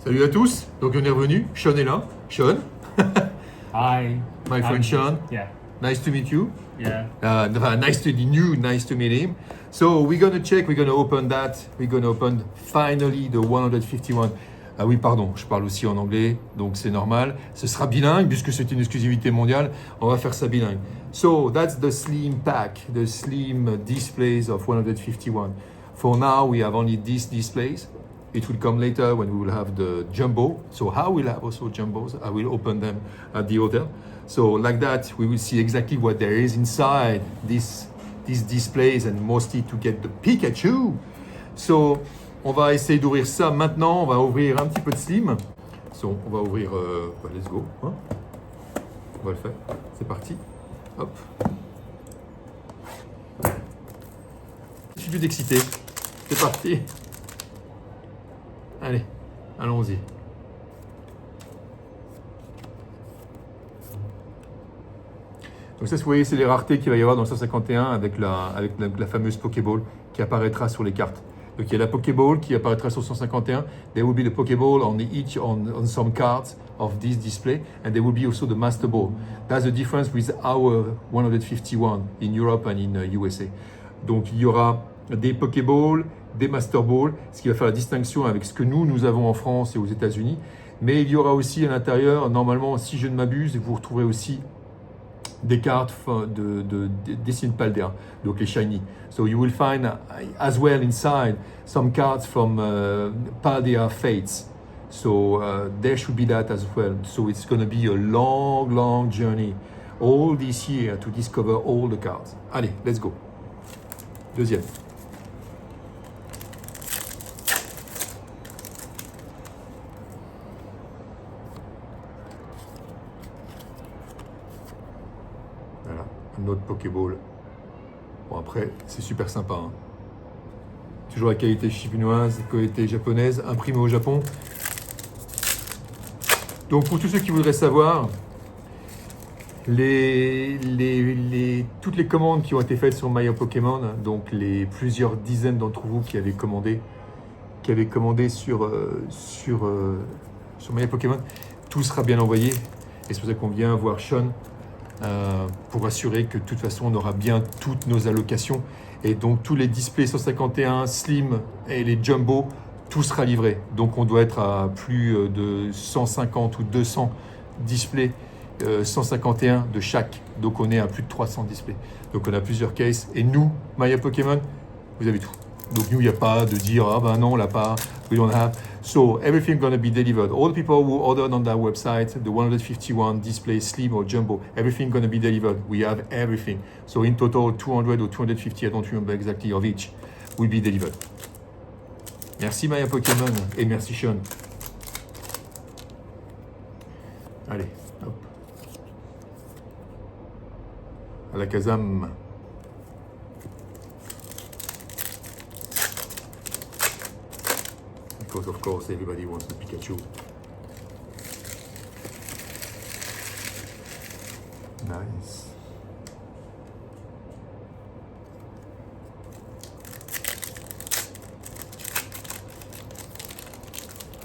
Salut à tous, donc on est revenu, Sean est là. Sean, Hi. my friend Sean, Yeah. nice to meet you. Yeah. Nice to you, nice to meet him. So we're gonna check, we're gonna open that, we're gonna open finally the 151. Ah oui, pardon, je parle aussi en anglais, donc c'est normal. Ce sera bilingue, puisque c'est une exclusivité mondiale, on va faire ça bilingue. So that's the slim pack, the slim displays of 151. For now, we have only these displays. It will come later when we will have the jumbo. So how we'll have also jumbos, I will open them at the hotel. So like that, we will see exactly what there is inside these displays and mostly to get the Pikachu. So on va essayer d'ouvrir ça maintenant. On va ouvrir un petit peu de slim. So on va ouvrir, let's go. Hein, on va le faire. C'est parti. Hop. Je suis plus excité. C'est parti. Allez, allons-y. Donc ça, vous voyez, c'est les raretés qu'il va y avoir dans le 151 avec la fameuse Pokéball qui apparaîtra sur les cartes. Donc il y a la Pokéball qui apparaîtra sur 151. There will be the Pokéball on some cards of this display, and there will be also the Master Ball. That's the difference with our 151 in Europe and in USA. Donc il y aura des Pokéballs, des Master Ball, ce qui va faire la distinction avec ce que nous avons en France et aux États-Unis. Mais il y aura aussi à l'intérieur, normalement, si je ne m'abuse, vous retrouverez aussi des cartes des signes Paldea, donc les shiny. So you will find as well inside some cards from Paldea Fates. So there should be that as well. So it's going to be a long journey all this year to discover all the cards. Allez, let's go. Deuxième. Voilà, un autre Pokéball. Bon après, c'est super sympa. Hein. Toujours la qualité chinoise, qualité japonaise, imprimé au Japon. Donc pour tous ceux qui voudraient savoir, toutes les commandes qui ont été faites sur My Pokémon, donc les plusieurs dizaines d'entre vous qui avaient commandé sur My Pokémon, tout sera bien envoyé. Et c'est pour ça qu'on vient voir Sean pour assurer que de toute façon on aura bien toutes nos allocations. Et donc tous les displays 151, Slim et les Jumbo, tout sera livré. Donc on doit être à plus de 150 ou 200 displays, 151 de chaque. Donc on est à plus de 300 displays. Donc on a plusieurs cases. Et nous, My Pokémon, vous avez tout. Donc nous, il n'y a pas de dire, ah ben non, on l'a pas, we don't have. So everything going to be delivered. All the people who ordered on that website, the 151 display, Slim or Jumbo, everything going to be delivered. We have everything. So in total, 200 or 250, I don't remember exactly of each, will be delivered. Merci My Pokémon et merci Sean. Allez, hop. À la Kazam. Because of course everybody wants the Pikachu. Nice.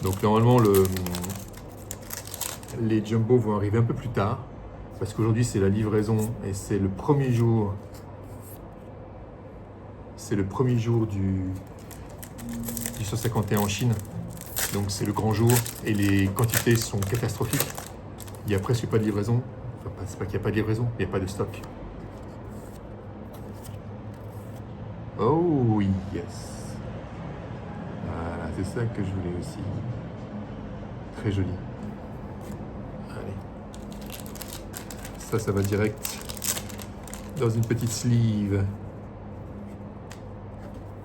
Donc normalement les Jumbo vont arriver un peu plus tard parce qu'aujourd'hui c'est la livraison et c'est le premier jour. C'est le premier jour du 151 en Chine, donc c'est le grand jour et les quantités sont catastrophiques. Il n'y a presque pas de livraison, enfin c'est pas qu'il n'y a pas de livraison, il n'y a pas de stock. Oh yes, voilà, c'est ça que je voulais aussi. Très joli. Allez, ça va direct dans une petite sleeve.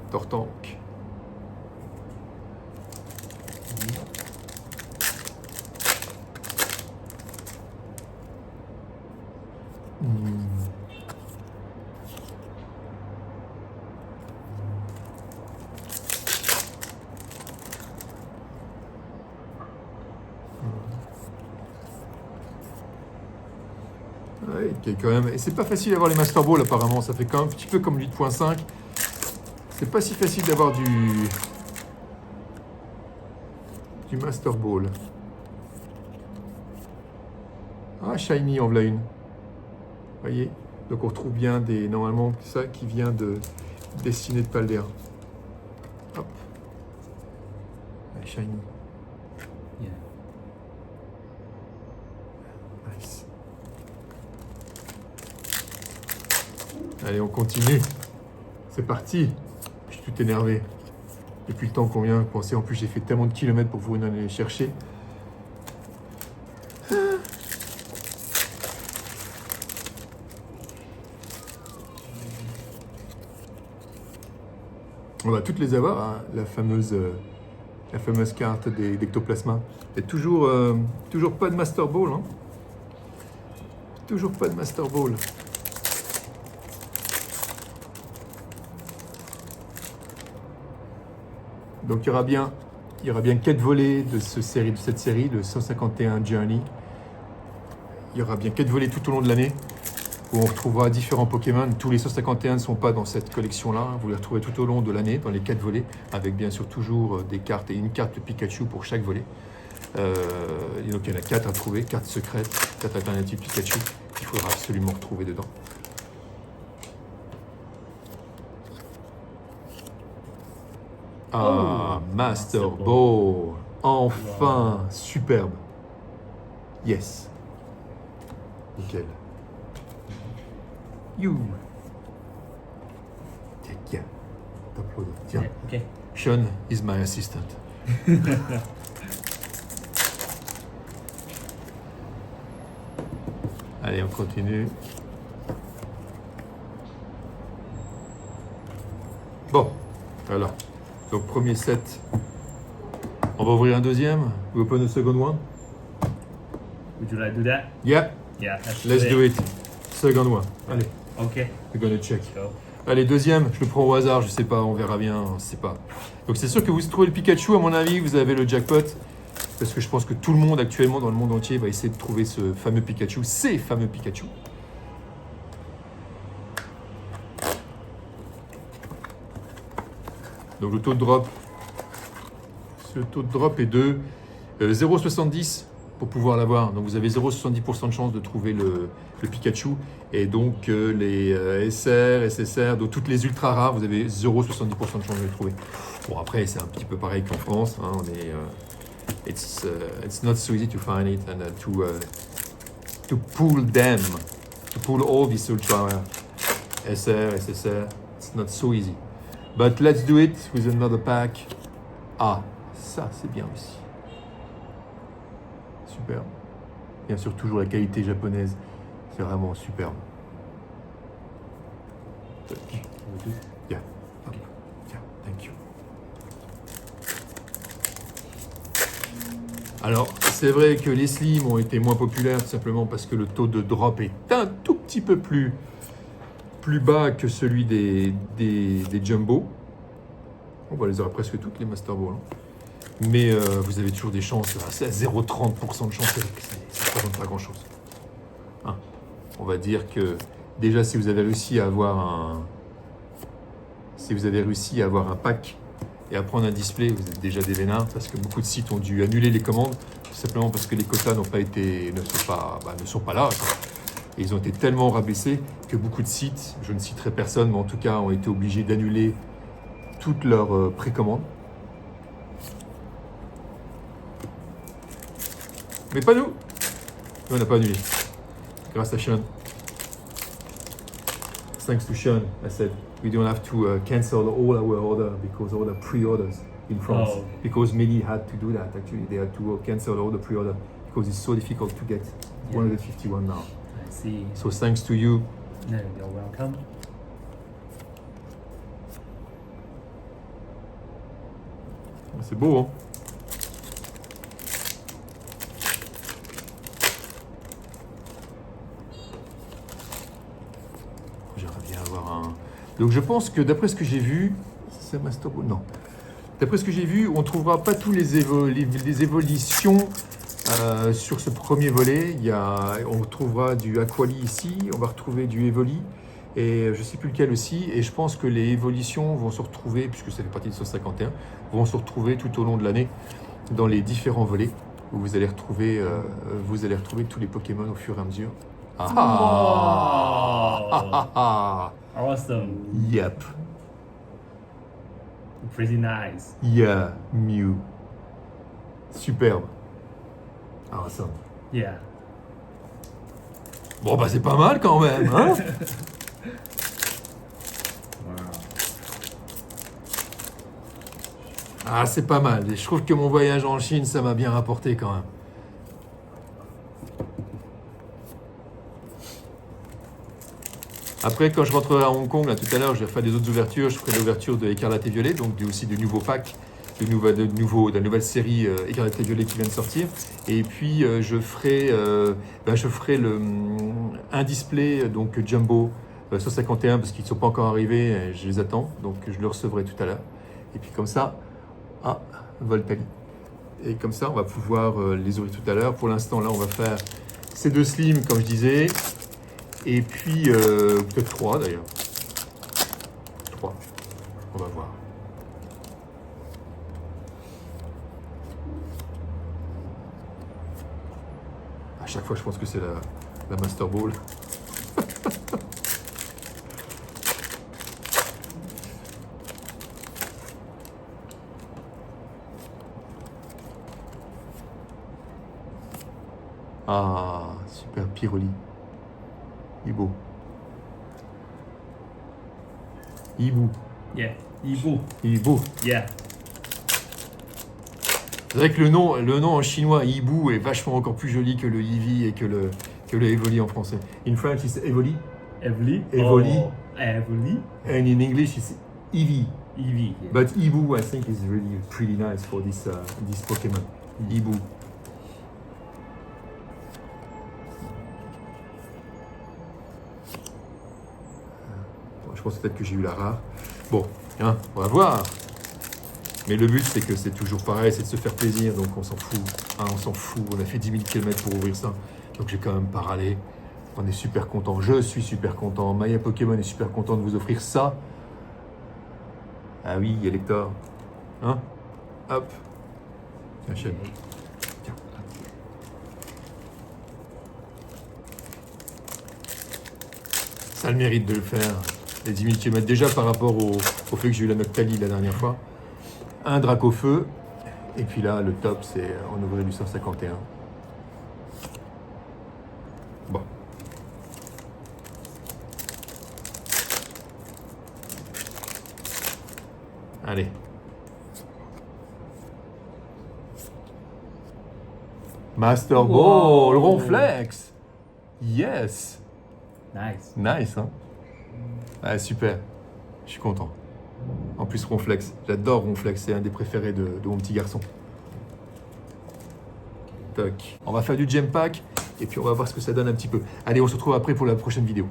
Tortank. Ouais, quand même. Et c'est pas facile d'avoir les Master Ball apparemment, ça fait quand même un petit peu comme 8.5. C'est pas si facile d'avoir du Master Ball. Ah, Shiny en voilà une. Voyez? Donc on retrouve bien des, normalement ça qui vient de Destinée de Paldea. Hop. Shiny. Yeah. Nice. Allez, on continue. C'est parti. Je suis tout énervé. Depuis le temps qu'on vient penser, en plus j'ai fait tellement de kilomètres pour pouvoir aller les chercher. On va toutes les avoir, hein, la fameuse carte d'Ectoplasma. Et toujours pas de Master Ball. Hein. Toujours pas de Master Ball. Donc il y aura bien 4 volets de cette série, le 151 Journey. Il y aura bien 4 volets tout au long de l'année où on retrouvera différents Pokémon. Tous les 151 ne sont pas dans cette collection-là. Vous les retrouvez tout au long de l'année dans les 4 volets, avec bien sûr toujours des cartes et une carte de Pikachu pour chaque volet. Et donc il y en a 4 à trouver, 4 secrètes, 4 alternatives Pikachu qu'il faudra absolument retrouver dedans. Ah, Master Ball. Enfin, superbe. Yes. Nickel. You. Tiens, t'applaudis. Tiens. Okay. Sean is my assistant. Allez, on continue. Bon, voilà. Donc, premier set. On va ouvrir un deuxième. We open the second one. Would you like to do that? Yeah, Yeah. let's do it. Second one. Allez, Okay. we're gonna check. Go. Allez, deuxième, je le prends au hasard, je sais pas, on verra bien, on sait pas. Donc c'est sûr que vous trouvez le Pikachu, à mon avis, vous avez le jackpot. Parce que je pense que tout le monde actuellement dans le monde entier va essayer de trouver ce fameux Pikachu, ces fameux Pikachu. Donc le taux de drop, est de 0,70 pour pouvoir l'avoir. Donc vous avez 0,70% de chance de trouver le Pikachu. Et donc les SR, SSR, donc toutes les ultra rares, vous avez 0,70% de chance de les trouver. Bon après c'est un petit peu pareil qu'en France. Hein, on est, it's not so easy to find it and to pull them, to pull all these ultra rares. SR, SSR, it's not so easy. But let's do it with another pack. Ah, ça c'est bien aussi. Superbe. Bien sûr, toujours la qualité japonaise. C'est vraiment superbe. Yeah. Okay. Yeah. Thank you. Alors, c'est vrai que les slims ont été moins populaires tout simplement parce que le taux de drop est un tout petit peu plus bas que celui des jumbo. On va les avoir presque toutes, les Master Ball. Hein. Mais vous avez toujours des chances, c'est à 0,30% de chance, ça ne représente pas grand-chose. Hein. On va dire que déjà si vous avez réussi à avoir un pack et à prendre un display, vous êtes déjà des vénards parce que beaucoup de sites ont dû annuler les commandes tout simplement parce que les quotas ne sont pas là. Quoi. Et ils ont été tellement rabaissés que beaucoup de sites, je ne citerai personne, mais en tout cas ont été obligés d'annuler toutes leurs précommandes. Mais pas nous. On n'a pas annulé. Grâce à Sean. Thanks to Sean, I said we don't have to cancel all our order because all the pre-orders in France. Oh. Because many had to do that actually. They had to cancel all the pre-order because it's so difficult to get 151 now. I see. So thanks to you. No, you're welcome. C'est beau, hein? J'aimerais bien avoir un... Donc je pense que d'après ce que j'ai vu... C'est Master Ball? Non. D'après ce que j'ai vu, on ne trouvera pas tous les évolutions sur ce premier volet. On trouvera du Aquali ici, on va retrouver du Evoli. Et je ne sais plus lequel aussi. Et je pense que les évolutions vont se retrouver, puisque ça fait partie de 151, vont se retrouver tout au long de l'année. dans les différents volets où vous allez retrouver tous les Pokémon au fur et à mesure. Ah ah ah ah ah. Awesome. Yep. Pretty nice. Yeah, Mew. Superbe. Awesome. Yeah. Bon bah c'est pas mal quand même, hein? Wow. Ah c'est pas mal. Et je trouve que mon voyage en Chine, ça m'a bien rapporté quand même. Après, quand je rentrerai à Hong Kong, là, tout à l'heure, je vais faire des autres ouvertures. Je ferai l'ouverture de Écarlate et Violet, donc aussi de nouveaux packs, de la nouvelle série Écarlate et Violet qui vient de sortir. Et puis, je ferai un display donc jumbo sur 51 parce qu'ils ne sont pas encore arrivés. Et je les attends, donc je le recevrai tout à l'heure. Et puis comme ça, Voltali. Et comme ça, on va pouvoir les ouvrir tout à l'heure. Pour l'instant, là, on va faire ces 2 slims, comme je disais. Et puis, peut-être 3 d'ailleurs. 3. On va voir. À chaque fois, je pense que c'est la Master Ball. Ah, super Pyroli. Il est beau. Hibou. Yeah. Ibu. Il est beau. Yeah. C'est vrai que le nom en chinois, Hibou, est vachement encore plus joli que le Eevee et que le Evoli en français. In French, it's Evoli. Evoli. Evoli. Oh, Evoli. And in English, it's Eevee. Eevee. Yeah. But Hibou, I think, is really pretty nice for this Pokemon. Hibou. Je pense peut-être que j'ai eu la rare. Bon, hein, on va voir. Mais le but, c'est que c'est toujours pareil, c'est de se faire plaisir, donc on s'en fout. Hein, on s'en fout. On a fait 10 000 km pour ouvrir ça. Donc j'ai quand même pas râlé. On est super content. Je suis super content. Maya Pokémon est super content de vous offrir ça. Ah oui, il y a Lector. Hein? Hop. Tiens, chaîne. Tiens. Ça a le mérite de le faire. Les 10 000 km déjà par rapport au fait que j'ai eu la Noctali la dernière fois. Un Dracofeu. Et puis là, le top, c'est en ouvrir du 151. Bon. Allez. Master Ball, Wow. Ronflex. Yes. Nice. Nice, hein? Ah, super. Je suis content. En plus, Ronflex. J'adore Ronflex. C'est un des préférés de mon petit garçon. Toc. On va faire du gem pack et puis on va voir ce que ça donne un petit peu. Allez, on se retrouve après pour la prochaine vidéo.